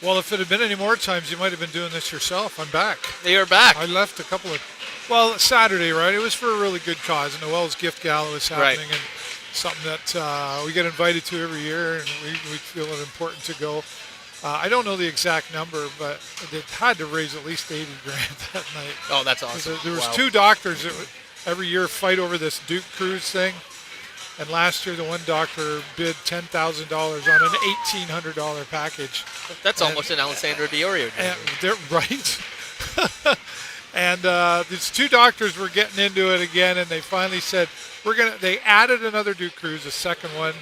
Well, if it had been any more times, you might have been doing this yourself. I'm back. You're back. I left a couple of, well, Saturday, right? It was for a really good cause. Noel's Gift Gala was happening, and something that we get invited to every year, and we feel it important to go. I don't know the exact number, but it had to raise at least 80 grand that night. Oh, that's awesome. There was two doctors that every year fight over this Duke Cruise thing. And last year, the one doctor bid $10,000 on an $1,800 package. That's almost an Alessandro Diorio. And they're right. And these two doctors were getting into it again, and they finally said, they added another Duke Cruise, a second one.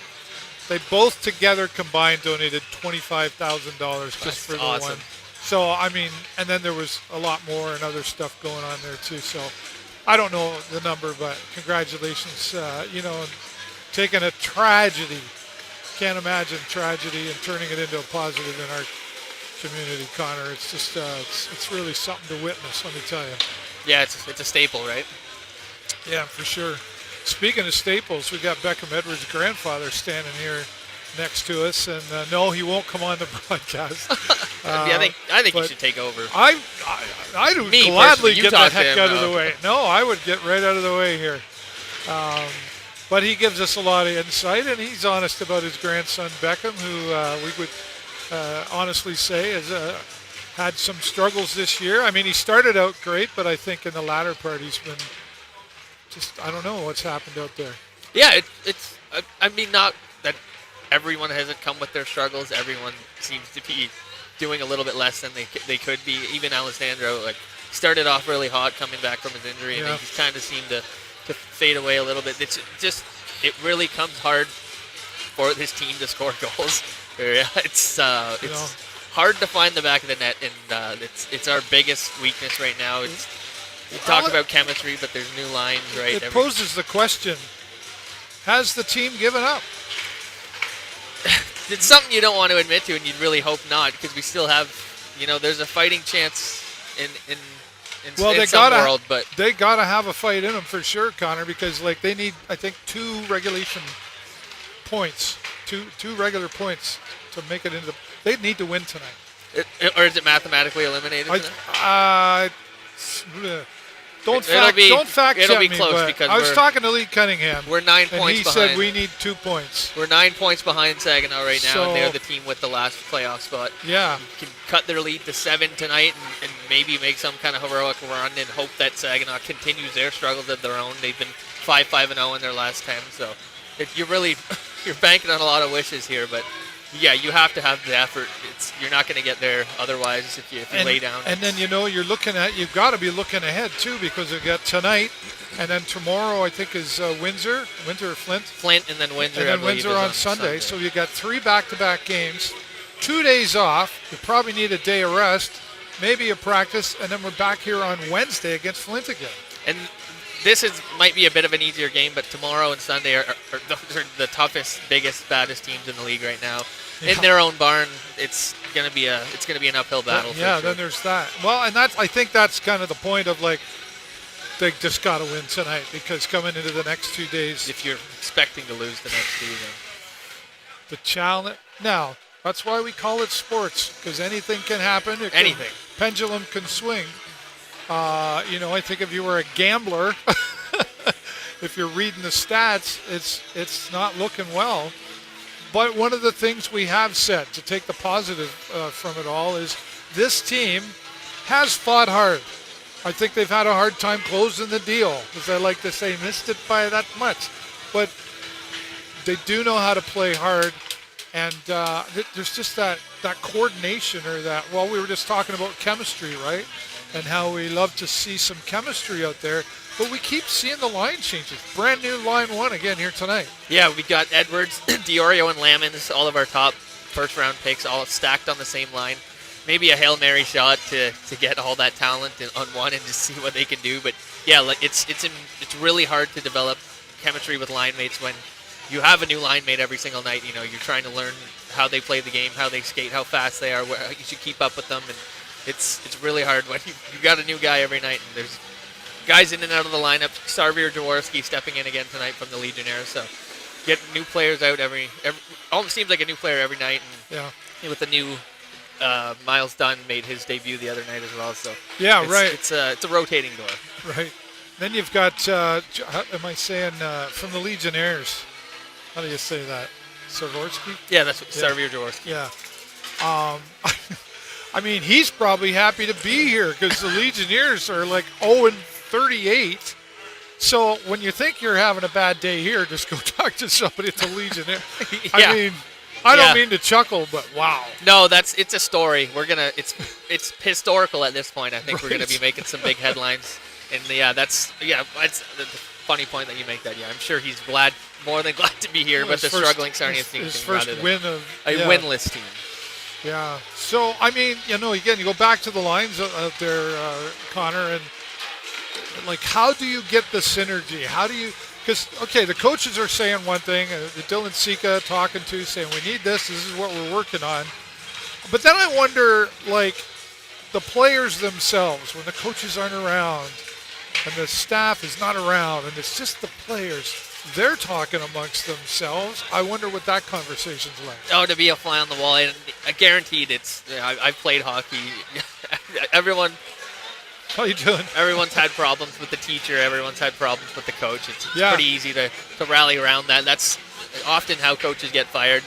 They both together combined donated $25,000 just for the one. So, I mean, and then there was a lot more and other stuff going on there too. So I don't know the number, but congratulations, taking a tragedy, can't imagine tragedy, and turning it into a positive in our community, Connor. It's just, it's really something to witness, let me tell you. Yeah, it's a staple, right? Yeah, for sure. Speaking of staples, we got Beckham Edwards' grandfather standing here next to us, and no, he won't come on the broadcast. I think you should take over. I would gladly get the heck out of the way. No, I would get right out of the way here. But he gives us a lot of insight, and he's honest about his grandson Beckham, who we would honestly say has had some struggles this year. I mean, he started out great, but I think in the latter part he's been just, I don't know what's happened out there. Yeah, it's I mean, not that everyone hasn't come with their struggles. Everyone seems to be doing a little bit less than they could be. Even Alessandro, started off really hot coming back from his injury, and he's kind of seemed to fade away a little bit. It's just, it really comes hard for this team to score goals. It's hard to find the back of the net, and it's our biggest weakness right now. We talk about chemistry, but there's new lines, right? It poses the question, has the team given up? It's something you don't want to admit to, and you'd really hope not, because we still have, there's a fighting chance in some world. But they got to have a fight in them for sure, Connor, because they need, I think, two regulation points, two regular points to make it into they need to win tonight. Or is it mathematically eliminated tonight? Don't fact check me, close, because I was talking to Lee Cunningham. We're 9 points behind. He said we need 2 points. We're 9 points behind Saginaw right now, and they're the team with the last playoff spot. Yeah. You can cut their lead to 7 tonight and maybe make some kind of heroic run and hope that Saginaw continues their struggles of their own. They've been 5-5-0 in their last 10, so you're banking on a lot of wishes here, but yeah, you have to have the effort. You're not going to get there otherwise if you lay down. And then you've got to be looking ahead too, because we've got tonight, and then tomorrow I think is Windsor or Flint. Flint and then Windsor. And then Windsor on Sunday. So you got 3 back-to-back games, 2 days off. You probably need a day of rest, maybe a practice, and then we're back here on Wednesday against Flint again. And this might be a bit of an easier game, but tomorrow and Sunday are the toughest, biggest, baddest teams in the league right now. Yeah. In their own barn, it's gonna be an uphill battle. Yeah, for sure. Then there's that. Well, and I think that's kind of the point of they just got to win tonight, because coming into the next 2 days, if you're expecting to lose the next 2, then the challenge. Now that's why we call it sports, because anything can happen. Pendulum can swing. I think if you were a gambler, if you're reading the stats, it's not looking well. But one of the things we have said, to take the positive from it all, is this team has fought hard. I think they've had a hard time closing the deal, as I like to say, missed it by that much. But they do know how to play hard, and there's just that coordination, or that, well, we were just talking about chemistry, right? And how we love to see some chemistry out there. But we keep seeing the line changes. Brand new line 1 again here tonight. Yeah, we got Edwards, Diorio, and Lamons, all of our top first-round picks, all stacked on the same line. Maybe a Hail Mary shot to get all that talent on one and just see what they can do. But yeah, it's really hard to develop chemistry with line mates when you have a new line mate every single night. You're trying to learn how they play the game, how they skate, how fast they are, you should keep up with them, and it's really hard when you got a new guy every night, and there's guys in and out of the lineup. Sarnia Jaworski stepping in again tonight from the Legionnaires. So get new players out every almost seems like a new player every night. And with the new Miles Dunn made his debut the other night as well. So Yeah, right. It's a rotating door. Right. Then you've got, am I saying, from the Legionnaires? How do you say that? Swarovski? Yeah, that's what Sarnia Jaworski. Yeah. I mean, he's probably happy to be here because the Legionnaires are like 0-38. So when you think you're having a bad day here, just go talk to somebody at the Legionnaires. Yeah. I mean, I don't mean to chuckle, but wow. No, it's a story. It's historical at this point. I think we're gonna be making some big headlines. And it's the funny point that you make that. Yeah, I'm sure he's more than glad to be here, but the struggling Sarnia Sting team. His first win of a winless team. Yeah. So I mean, again, you go back to the lines out there, Connor, and like, how do you get the synergy? How do you? Because the coaches are saying one thing, Dylan Sika talking to saying we need this. This is what we're working on. But then I wonder, like, the players themselves, when the coaches aren't around and the staff is not around and it's just the players, they're talking amongst themselves. I wonder what that conversation's like. Oh, to be a fly on the wall, and guaranteed I've played hockey. Everyone. How you doing? Everyone's had problems with the teacher. Everyone's had problems with the coach. It's pretty easy to rally around that. That's often how coaches get fired.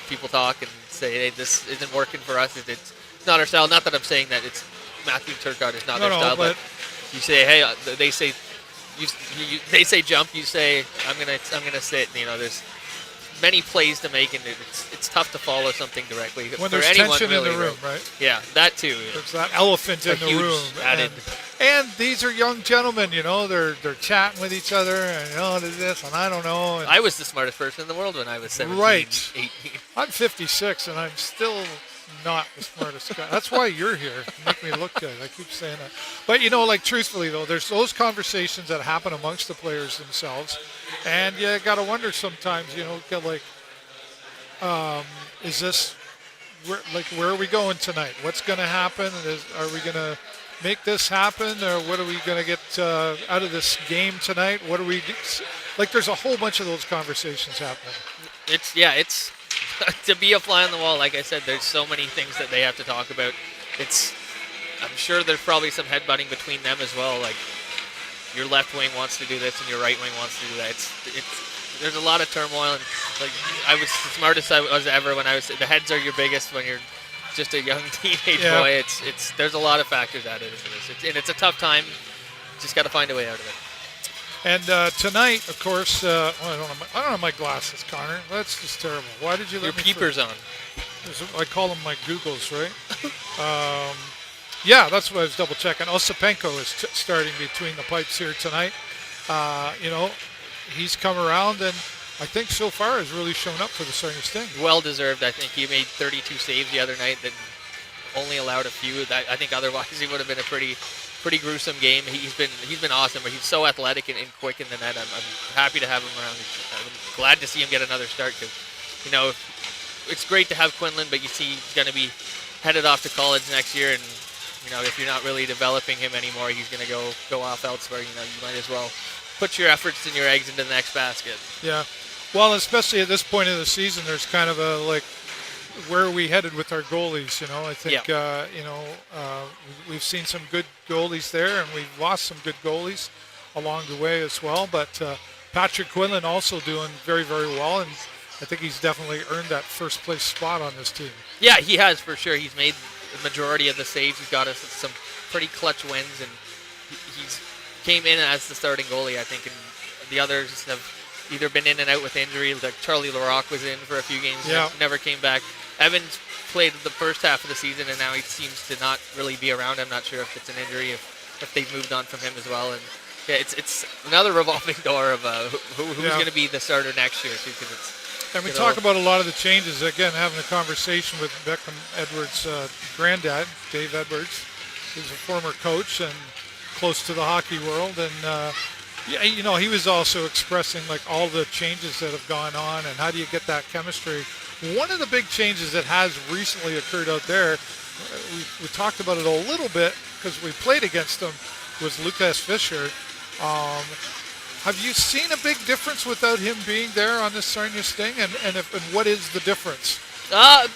People talk and say, hey, this isn't working for us. It's not our style. Not that I'm saying that it's Matthew Turcotte is not their style, but you say, hey, they say they say jump, you say I'm gonna sit. There's many plays to make, and it's tough to follow something directly. When for there's anyone, tension really, in the room, right? Yeah, that too. There's that elephant in the room. Added. And these are young gentlemen, they're chatting with each other, and this, and I don't know. And I was the smartest person in the world when I was 17, right. 18. I'm 56, and I'm still not the smartest guy. That's why you're here. You make me look good. I keep saying that. But, like, truthfully, though, there's those conversations that happen amongst the players themselves. And you got to wonder sometimes, like, is this, where are we going tonight? What's going to happen? Are we going to make this happen? Or what are we going to get out of this game tonight? What are we, like, there's a whole bunch of those conversations happening. It's to be a fly on the wall, like I said, there's so many things that they have to talk about. I'm sure there's probably some headbutting between them as well. Like, your left wing wants to do this and your right wing wants to do that. There's a lot of turmoil, and like, I was the smartest I was ever when I was. The heads are your biggest when you're just a young teenage boy. There's a lot of factors added into this, and it's a tough time. Just got to find a way out of it. And tonight, of course, I don't have my glasses, Connor. That's just terrible. Why did you let your me peepers on? I call them my Googles, right? Yeah, that's what I was double checking. Osipenko is starting between the pipes here tonight. He's come around, and I think so far has really shown up for the Sarnia Sting. Well deserved. I think he made 32 saves the other night, that only allowed a few. I think otherwise he would have been a pretty gruesome game. He's been awesome, but he's so athletic and quick in the net. I'm happy to have him around. I'm glad to see him get another start, because it's great to have Quinlan, but you see he's going to be headed off to college next year, and if you're not really developing him anymore, he's going to go off elsewhere. You might as well put your efforts and your eggs into the next basket. Yeah. Well, especially at this point of the season, there's kind of a, where are we headed with our goalies? I think, we've seen some good goalies there, and we've lost some good goalies along the way as well. But Patrick Quinlan also doing very, very well, and I think he's definitely earned that first place spot on this team. Yeah, he has for sure. He's made the majority of the saves. He's got us some pretty clutch wins, and he's came in as the starting goalie, I think, and the others have either been in and out with injury. Like Charlie Larocque was in for a few games, never came back. Evans played the first half of the season, and now he seems to not really be around. I'm not sure if it's an injury, if they've moved on from him as well. And it's another revolving door of who's going to be the starter next year, too, because it's. And we talk about a lot of the changes. Again, having a conversation with Beckham Edwards' granddad, Dave Edwards, who's a former coach and close to the hockey world. And, he was also expressing, all the changes that have gone on and how do you get that chemistry. One of the big changes that has recently occurred out there, we talked about it a little bit because we played against him, was Lucas Fischer. Have you seen a big difference without him being there on this Sarnia Sting? And what is the difference? I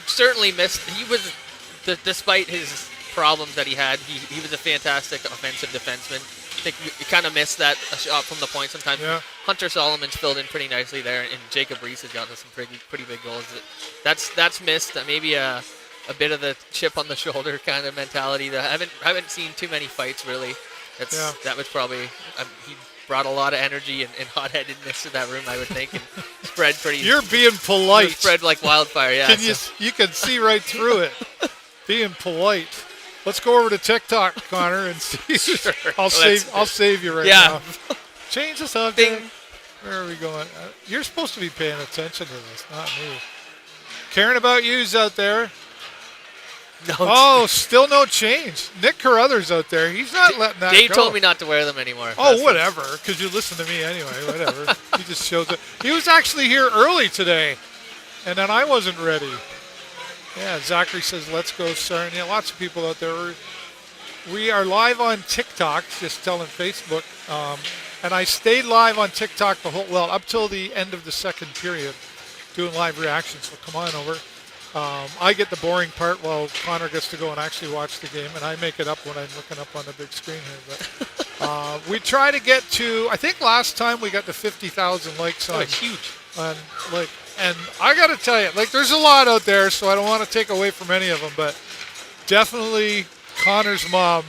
certainly missed. He was, despite his problems that he had, he was a fantastic offensive defenseman. I think we kind of missed that shot from the point sometimes. Yeah. Hunter Solomon's filled in pretty nicely there, and Jacob Reese has gotten some pretty big goals. That's missed. Maybe a bit of the chip on the shoulder kind of mentality. That I haven't seen too many fights really. That was probably he brought a lot of energy and hot-headedness to that room, I would think, and spread pretty. You're being polite. Spread like wildfire. Yeah. You can see right through it. Being polite. Let's go over to TikTok, Connor, and see. Sure. I'll save you right now. Change the subject. Ding. Where are we going? You're supposed to be paying attention to this, not me. Caring about yous out there. No. Still no change. Nick Carruthers out there. He's not letting that Dave go. told me not to wear them anymore. Whatever, because you listen to me anyway. Whatever. He just shows it. He was actually here early today, and then I wasn't ready. Yeah, Zachary says, let's go, Sarnia. Lots of people out there. We are live on TikTok, just telling Facebook. And I stayed live on TikTok up till the end of the second period, doing live reactions. So come on over. I get the boring part while Connor gets to go and actually watch the game, and I make it up when I'm looking up on the big screen here. But we try to get to, I think last time we got to 50,000 likes on. It's huge. And I got to tell you, there's a lot out there, so I don't want to take away from any of them, but definitely Connor's mom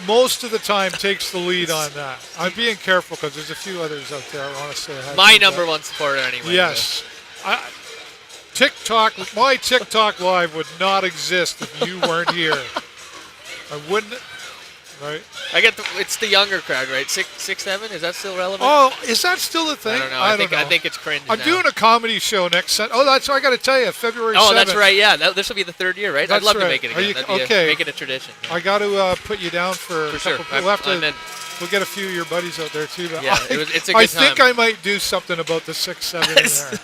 most of the time takes the lead on that. I'm being careful because there's a few others out there I want to say hi to. My number one supporter anyway. Yes. My TikTok live would not exist if you weren't here. I wouldn't. Right. It's the younger crowd, right? 6'7"? Is that still relevant? Oh, is that still a thing? I don't know. I think it's cringe. I'm doing a comedy show next Sunday. Oh, that's what I got to tell you. February 7th. Oh, that's right. Yeah, this will be the third year, right? I'd love to make it again. Make it a tradition. Yeah. I got to put you down for a sure. couple. We'll get a few of your buddies out there too. But yeah, it's a good I time. think I might do something about the 6'7" in there.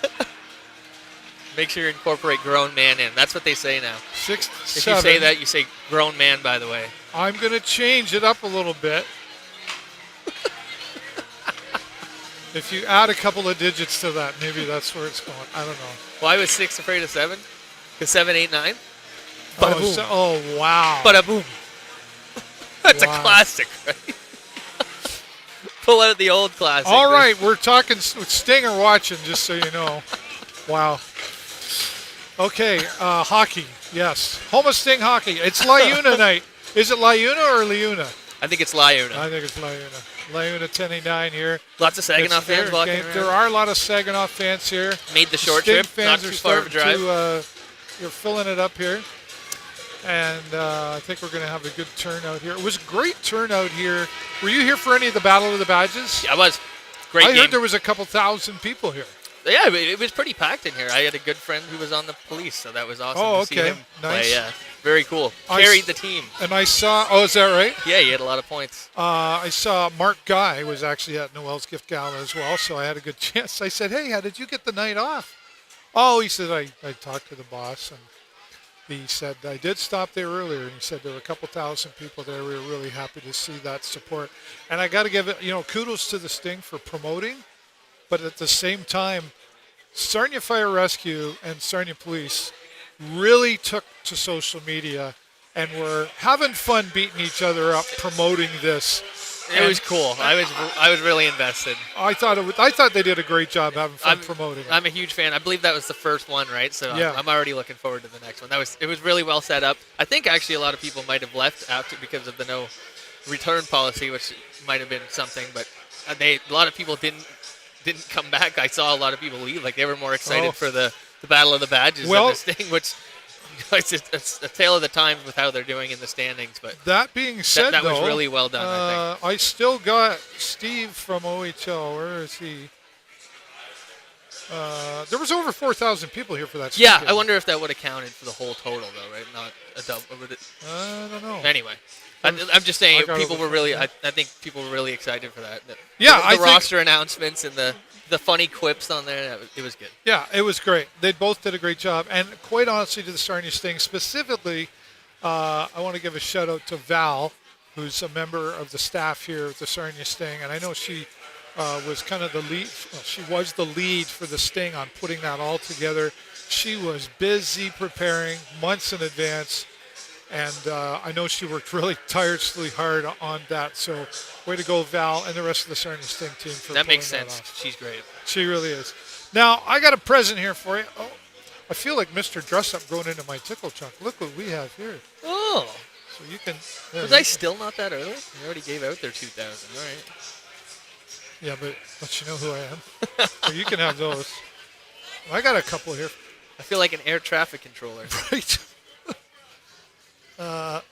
Make sure you incorporate grown man in. That's what they say now. 6'7". If you say that, you say grown man, by the way. I'm going to change it up a little bit. If you add a couple of digits to that, maybe that's where it's going. I don't know. Why was 6 afraid of 7? Because 7, 8, 9? Wow. Bada boom. That's a classic, right? Pull out the old classic. All right, we're talking with Stinger watching, just so you know. Wow. Okay, hockey, yes. Home of Sting hockey. It's Liuna night. Is it Liuna or Liuna? I think it's Liuna. I think it's Liuna. Liuna 1089 here. Lots of Saginaw fans walking around. There are a lot of Saginaw fans here. Made the short Sting trip, fans not too are far of a drive. You're filling it up here. And I think we're going to have a good turnout here. It was a great turnout here. Were you here for any of the Battle of the Badges? Yeah, I was. Great game. I heard there was a couple thousand people here. Yeah, it was pretty packed in here. I had a good friend who was on the police, so that was awesome to see him play. Yeah, very cool. Carried the team. And I saw, is that right? Yeah, he had a lot of points. I saw Mark Guy was actually at Noel's Gift Gala as well, so I had a good chance. I said, hey, how did you get the night off? Oh, he said, I talked to the boss, and he said, I did stop there earlier, and he said there were a couple thousand people there. We were really happy to see that support. And I got to give it, kudos to the Sting for promoting. But at the same time, Sarnia Fire Rescue and Sarnia Police really took to social media and were having fun beating each other up, promoting this. It was cool. I was really invested. I thought they did a great job having fun promoting it. I'm a huge fan. I believe that was the first one, right? So yeah. I'm already looking forward to the next one. It was really well set up. I think actually a lot of people might have left after because of the no return policy, which might have been something, but a lot of people didn't come back. I saw a lot of people leave. Like they were more excited for the Battle of the Badges than the Sting, which it's a tale of the times with how they're doing in the standings. But that being said, that was really well done. I think I still got Steve from OHL. Where is he? There was over 4,000 people here for that. Yeah, game. I wonder if that would have counted for the whole total, though, right? Not a double. I don't know. Anyway. I'm just saying, people were really. I think people were really excited for that. Yeah, the roster announcements and the funny quips on there. It was good. Yeah, it was great. They both did a great job, and quite honestly, to the Sarnia Sting specifically, I want to give a shout out to Val, who's a member of the staff here at the Sarnia Sting, and I know she was kind of the lead. Well, she was the lead for the Sting on putting that all together. She was busy preparing months in advance, and I know she worked really tirelessly hard on that. So way to go, Val, and the rest of the Sarnia Sting team for that makes pulling sense. that off. She's great. She really is. Now, I got a present here for you. Oh, I feel like Mr. Dress-Up going into my tickle chunk. Look what we have here. Oh. So you can. Was I still not that early? I already gave out their 2,000. All right. Yeah, but you know who I am. So you can have those. I got a couple here. I feel like an air traffic controller. Right. I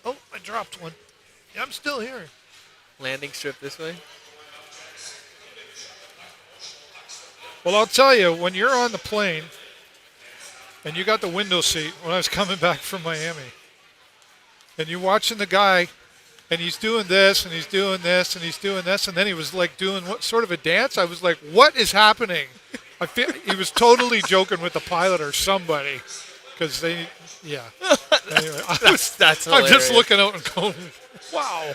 dropped one. Yeah, I'm still here. Landing strip this way. Well, I'll tell you, when you're on the plane and you got the window seat when I was coming back from Miami, and you're watching the guy, and he's doing this, and he's doing this, and he's doing this, and then he was like doing what sort of a dance. I was like, what is happening? I feel he was totally joking with the pilot or somebody, because they, yeah. Anyway, that's I'm just hilarious. looking out and going, wow.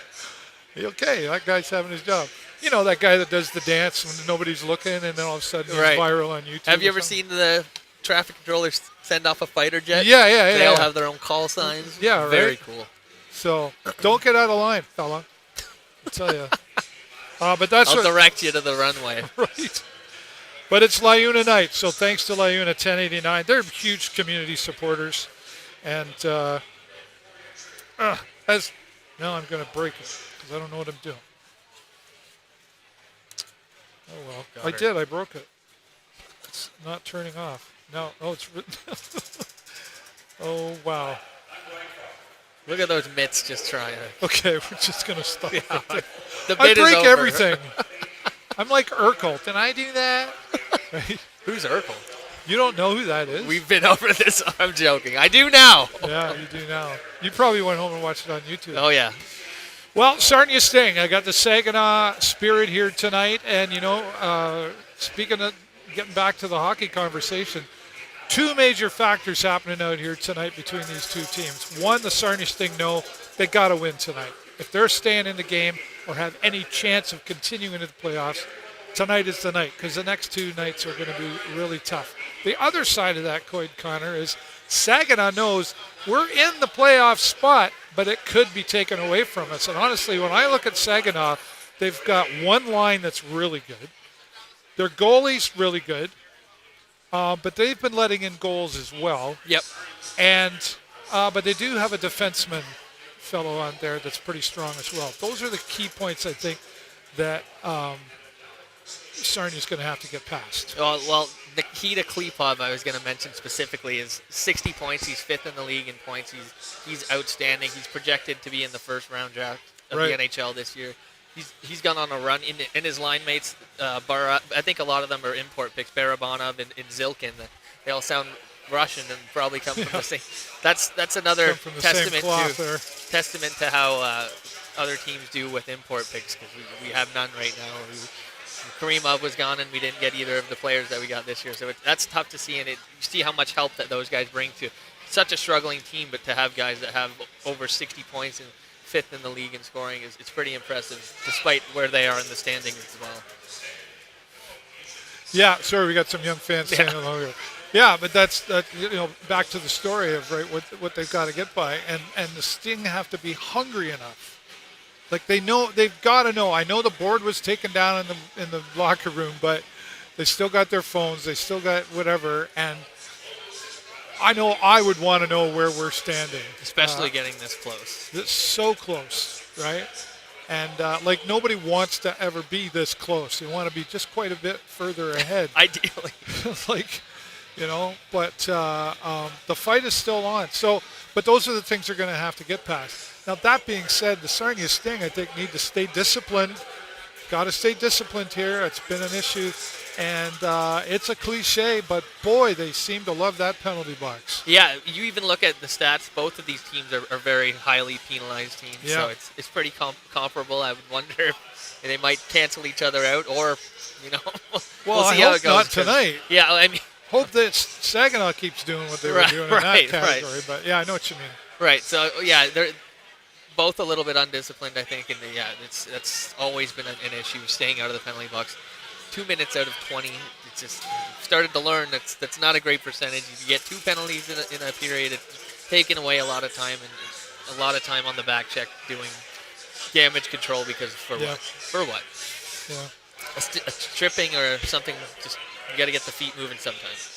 Okay, that guy's having his job. You know, that guy that does the dance when nobody's looking, and then all of a sudden he's Right. viral on YouTube. Have you or ever something. seen the traffic controllers send off a fighter jet? Yeah. They all have their own call signs. Yeah, right. Very cool. So don't get out of line, fella. I'll tell you. But that's I'll what, direct you to the runway. right. But it's LaUna night, so thanks to LaUna 1089. They're huge community supporters. And now I'm going to break it because I don't know what I'm doing. Oh, well. Got I her. did. I broke it. It's not turning off. No. Oh, it's written. Oh, wow. Look at those mitts just trying to. Okay, we're just going to stop it there. The I bid is break over. everything. I'm like Urkel. Did I do that? Right? Who's Urkel? You don't know who that is? We've been over this. I'm joking. I do now. Yeah, you do now. You probably went home and watched it on YouTube. Oh, yeah. Well, Sarnia Sting, I got the Saginaw spirit here tonight. And, speaking of getting back to the hockey conversation, two major factors happening out here tonight between these two teams. One, the Sarnia Sting know they got to win tonight. If they're staying in the game or have any chance of continuing into the playoffs, tonight is the night because the next two nights are going to be really tough. The other side of that coin, Connor, is Saginaw knows we're in the playoff spot, but it could be taken away from us. And honestly, when I look at Saginaw, they've got one line that's really good. Their goalie's really good, but they've been letting in goals as well. Yep. And but they do have a defenseman fellow on there that's pretty strong as well. Those are the key points I think that Sarnia's going to have to get past. Well, Nikita Klipov, I was going to mention specifically, is 60 points. He's fifth in the league in points. He's outstanding. He's projected to be in the first round draft of Right. the NHL this year. He's gone on a run in his line mates. I think a lot of them are import picks. Barabanov and Zilkin. They all sound Russian and probably come from the same. That's another Come from the same testament to how other teams do with import picks because we have none right now. Karimov was gone, and we didn't get either of the players that we got this year. So that's tough to see, and you see how much help that those guys bring to such a struggling team. But to have guys that have over 60 points and fifth in the league in scoring it's pretty impressive, despite where they are in the standings as well. Yeah, sorry, we got some young fans saying hello here. Yeah, but that's back to the story of what they've got to get by, and the Sting have to be hungry enough. Like they've got to know. I know the board was taken down in the locker room, but they still got their phones. They still got whatever, and I know I would want to know where we're standing, Especially getting this close. It's so close, right? And nobody wants to ever be this close. You want to be just quite a bit further ahead. Ideally. But the fight is still on. So, but those are the things they're going to have to get past. Now, that being said, the Sarnia Sting, I think, need to stay disciplined. Got to stay disciplined here. It's been an issue. And it's a cliche, but boy, they seem to love that penalty box. Yeah, you even look at the stats. Both of these teams are very highly penalized teams, Yeah. so it's pretty comparable. I would wonder if they might cancel each other out, or Well, we'll see I how hope it goes. not tonight. Yeah, I mean, Hope that Saginaw keeps doing what they were doing in that category. But yeah, I know what you mean. right. So yeah, they're both a little bit undisciplined, I think, and that's always been an issue, staying out of the penalty box. 2 minutes out of 20. It's just started to learn that's not a great percentage. You get 2 penalties in a period. It's taking away a lot of time and a lot of time on the back check doing damage control because for what? For what? Yeah. A tripping or something. Just you got to get the feet moving sometimes.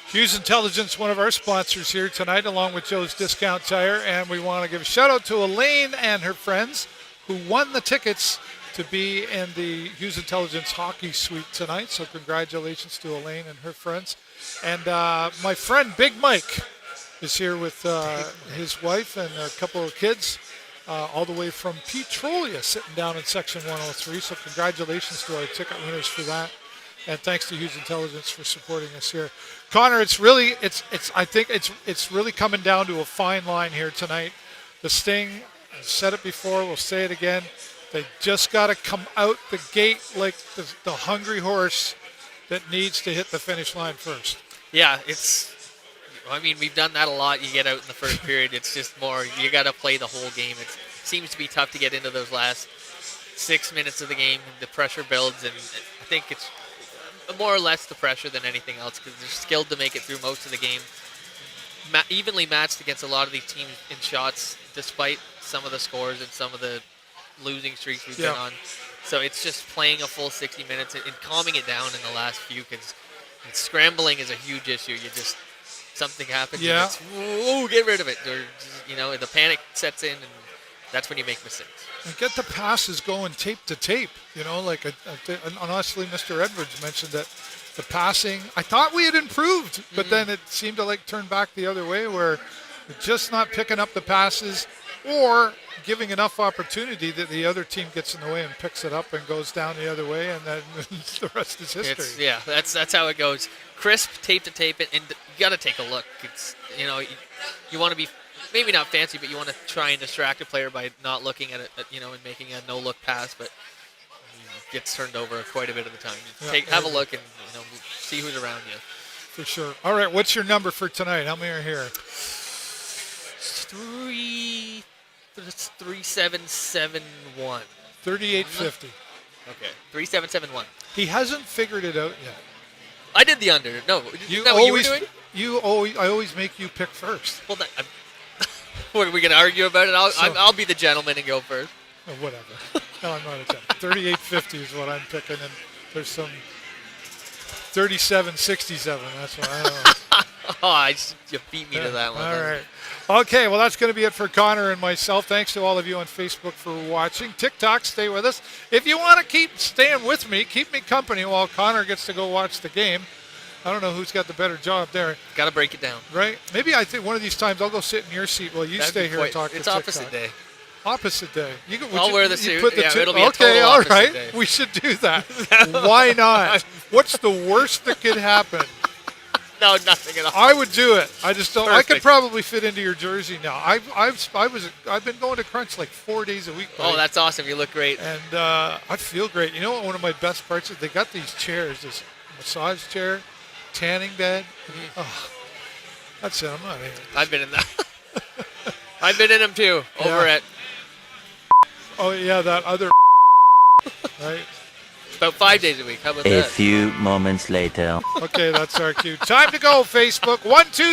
Hughes Intelligence, one of our sponsors here tonight, along with Joe's Discount Tire, and we want to give a shout out to Elaine and her friends who won the tickets to be in the Hughes Intelligence Hockey Suite tonight. So congratulations to Elaine and her friends. And my friend Big Mike is here with his wife and a couple of kids, all the way from Petrolia, sitting down in Section 103. So congratulations to our ticket winners for that. And thanks to Hughes Intelligence for supporting us here. Connor, I think it's really coming down to a fine line here tonight. The Sting, I've said it before, we'll say it again. They just got to come out the gate like the hungry horse that needs to hit the finish line first. Yeah, we've done that a lot. You get out in the first period. It's just more, you got to play the whole game. It seems to be tough to get into those last 6 minutes of the game. The pressure builds, and I think it's more or less the pressure than anything else because they're skilled to make it through most of the game. Evenly matched against a lot of these teams in shots, despite some of the scores and some of the losing streaks we've been on. So it's just playing a full 60 minutes and calming it down in the last few because scrambling is a huge issue. Something happens and it's, whoa, get rid of it. Or, the panic sets in and that's when you make mistakes. And get the passes going tape to tape. Honestly, Mr. Edwards mentioned that the passing, I thought we had improved, but then it seemed to turn back the other way where we're just not picking up the passes or giving enough opportunity that the other team gets in the way and picks it up and goes down the other way, and then the rest is history. That's how it goes. Crisp, tape to tape, and you got to take a look. It's you want to be maybe not fancy, but you want to try and distract a player by not looking at it, and making a no-look pass, but it gets turned over quite a bit of the time. Have a look and see who's around you. For sure. All right, what's your number for tonight? How many are here? 3771. 3850. Okay, 3771. He hasn't figured it out yet. I did the under. No, you what you were doing? I always make you pick first. Well, what are we going to argue about it? I'll be the gentleman and go first. Oh, whatever. No, I'm not a gentleman. 3850 is what I'm picking, and there's some 3767. That's what I don't know. You beat me to that one. All right. Okay, well, that's going to be it for Connor and myself. Thanks to all of you on Facebook for watching. TikTok, stay with us. If you want to keep staying with me, keep me company while Connor gets to go watch the game. I don't know who's got the better job there. Got to break it down. Right? Maybe I think one of these times I'll go sit in your seat while you stay here and talk to TikTok. It's opposite day. Opposite day. I'll wear the suit. It'll be okay, a all total right. day. We should do that. Why not? What's the worst that could happen? No, nothing at all. I would do it. I just don't. Perfect. I could probably fit into your jersey now. I've been going to Crunch 4 days a week. Buddy. Oh, that's awesome. You look great. And I feel great. You know what? One of my best parts is they got these chairs, this massage chair, tanning bed. Mm-hmm. Oh, that's it. I'm not in it. I've been in that. I've been in them too. Over at. Oh yeah, that other. Right. About 5 days a week. How about that? A few moments later. Okay, that's our cue. Time to go, Facebook. 1, 2.